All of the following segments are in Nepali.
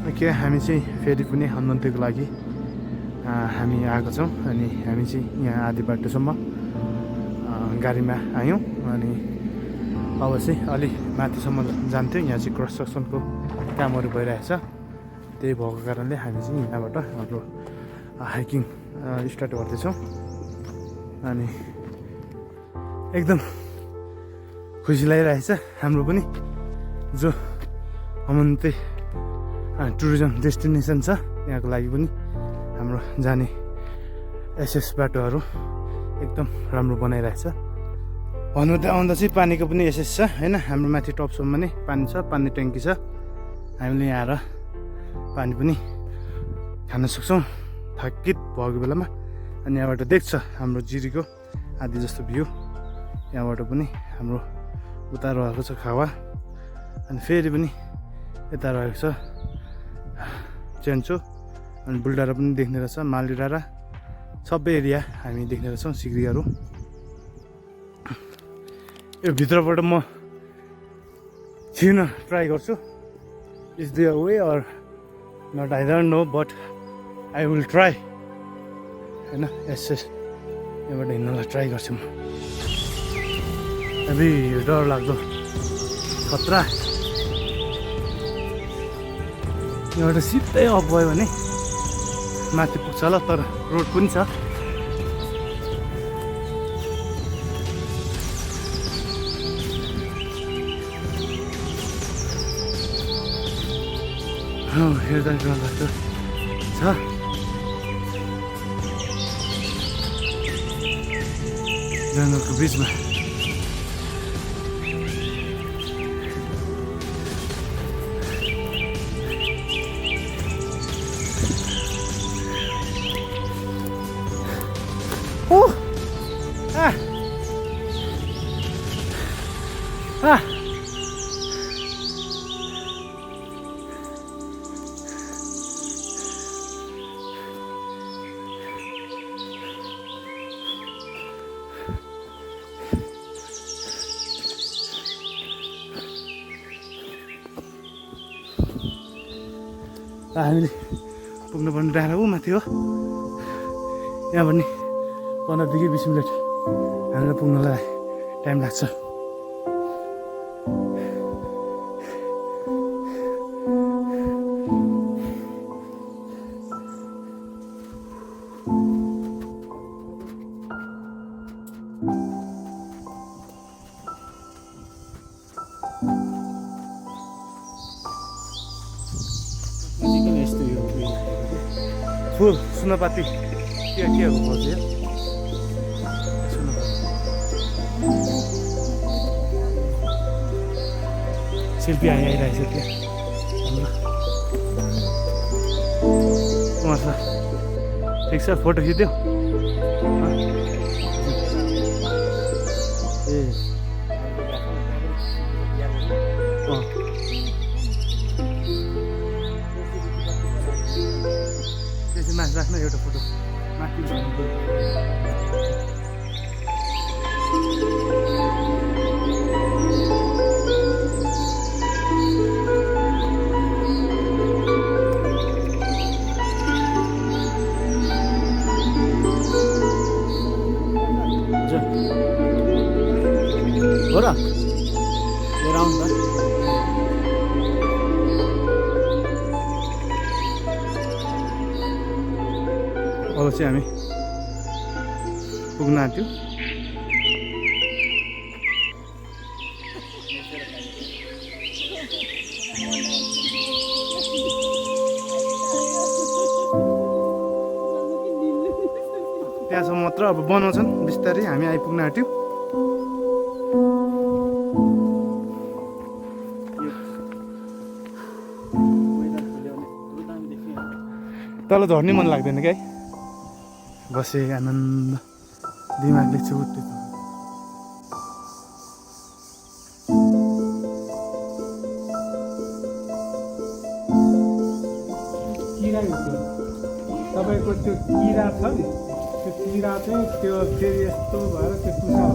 के हामी चाहिँ फेरि पनि हनुमन्तीको लागि हामी आएको छौँ अनि हामी चाहिँ यहाँ आधी बाटोसम्म गाडीमा आयौँ अनि अब चाहिँ अलि माथिसम्म जान्थ्यो। यहाँ चाहिँ कन्स्ट्रक्सनको कामहरू भइरहेछ, त्यही भएको कारणले हामी चाहिँ यहाँबाट हाम्रो हाइकिङ स्टार्ट गर्दैछौँ अनि एकदम खुसी लागिरहेछ हाम्रो पनि। जो हनुमन्ती टुरिज्म डेस्टिनेसन छ यहाँको लागि पनि हाम्रो जाने एसएस बाटोहरू एकदम राम्रो बनाइरहेछ। भन्नु त आउँदा चाहिँ पानीको पनि एसएस छ होइन, हाम्रो माथि टपसम्म नै पानी छ, पानी ट्याङ्की छ। हामीले यहाँ आएर पानी पनि खान सक्छौँ थकित भएको बेलामा। अनि यहाँबाट देख्छ हाम्रो जिरीको आधी जस्तो भ्यू, यहाँबाट पनि हाम्रो उता रहेको छ खावा, अनि फेरि पनि यता रहेको छ चेन्चो, अनि बुलडारा पनि देख्ने रहेछ, माली डाँडा सबै एरिया हामी देख्ने रहेछौँ, सिग्रीहरू। यो भित्रबाट म छिर्न ट्राई गर्छु, is there way or not I don't know, but I will try होइन। यस यहाँबाट हिँड्नलाई ट्राई गर्छु म। अबि डर लाग्दो खतरा, यहाँबाट सिधै अप गयो भने माथि पुग्छ होला, तर रोड पनि छ। हेर्दा डर लाग्दो छ। जङ्गलको बिचमा हामीले पुग्नुपर्ने डाँडा ऊ माथि हो। यहाँ पनि 15 देखि 20 मिनट हामीलाई पुग्नलाई टाइम लाग्छ। फुल सुनपाती के हो खोज्यो शिल्पी आइरहेछ क्या हाम्रो ठिक छ। फोटो खिच्यो ए माथि राख्न एउटा फोटो माथि। हो र लिएर आउनु त। अब चाहिँ हामी पुग्न आँट्यौँ। त्यहाँसम्म मात्र अब बनाउँछन् बिस्तारै, हामी आइपुग्न आँट्यौँ। तल झर्नै मन लाग्दैन क्या, बसे आनन्द दिमागले छुट्यो। किरा तपाईँको त्यो किरा छ नि, त्यो किरा चाहिँ त्यो फेरि यस्तो भएर त्यो टुसा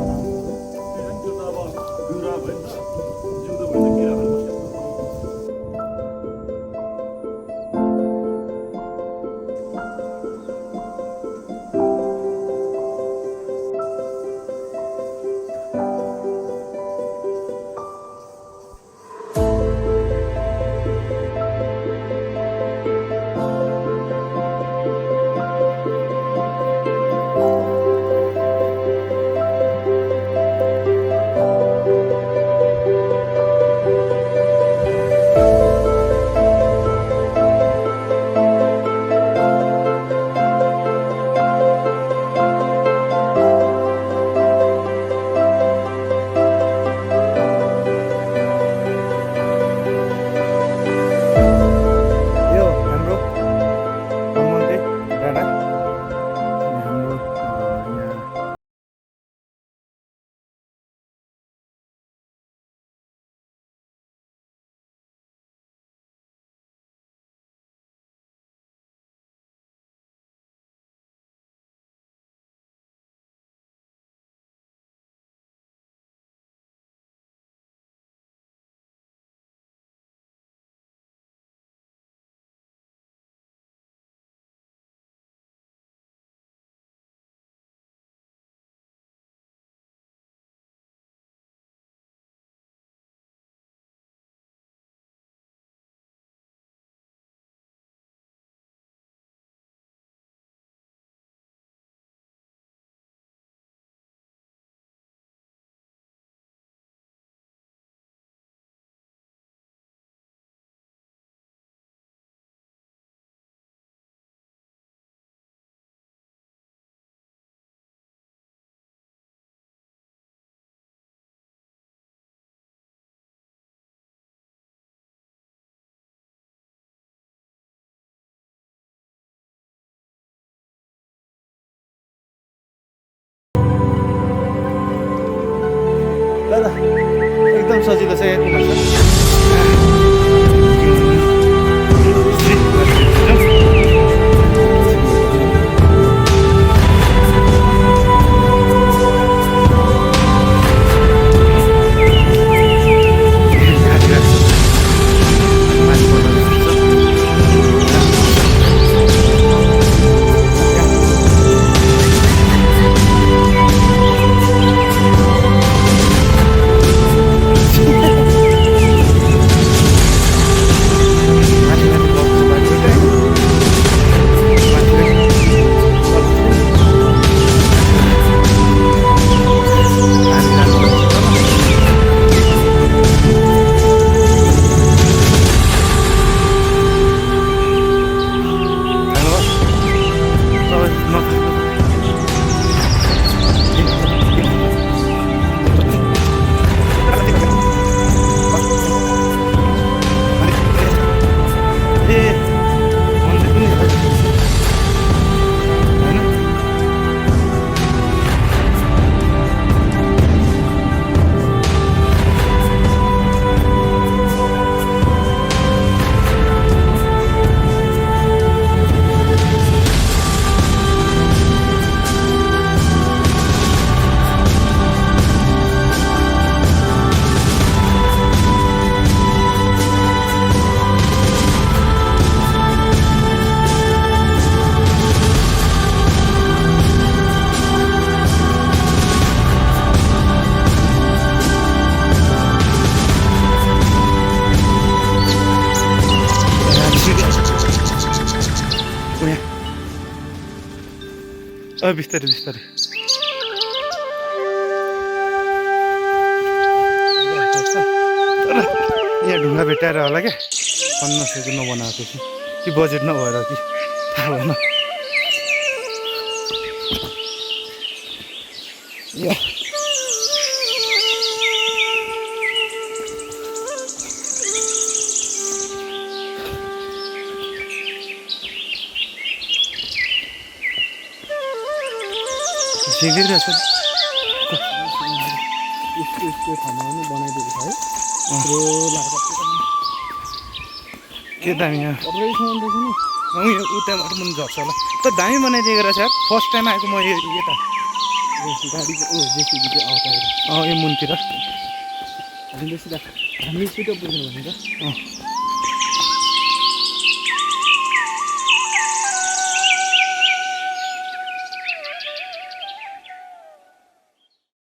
बिस्तारै बिस्तारै यहाँ ढुङ्गा भेटाएर होला क्या पन्ना सयको नबनाएको कि बजेट नभएर कि थाहा भएन सिँगिरहेछ यस्तो ठाउँमा पनि बनाइदिएको छ है के दामी यहाँ सबैसँग देख्नु उताबाट पनि झर्छ होला त दामी बनाइदिएको रहेछ यार फर्स्ट टाइम आएको म यता गाडीको जेसिबी चाहिँ आउँछ यो मुनतिर हामी छिटो पुग्नु भनेको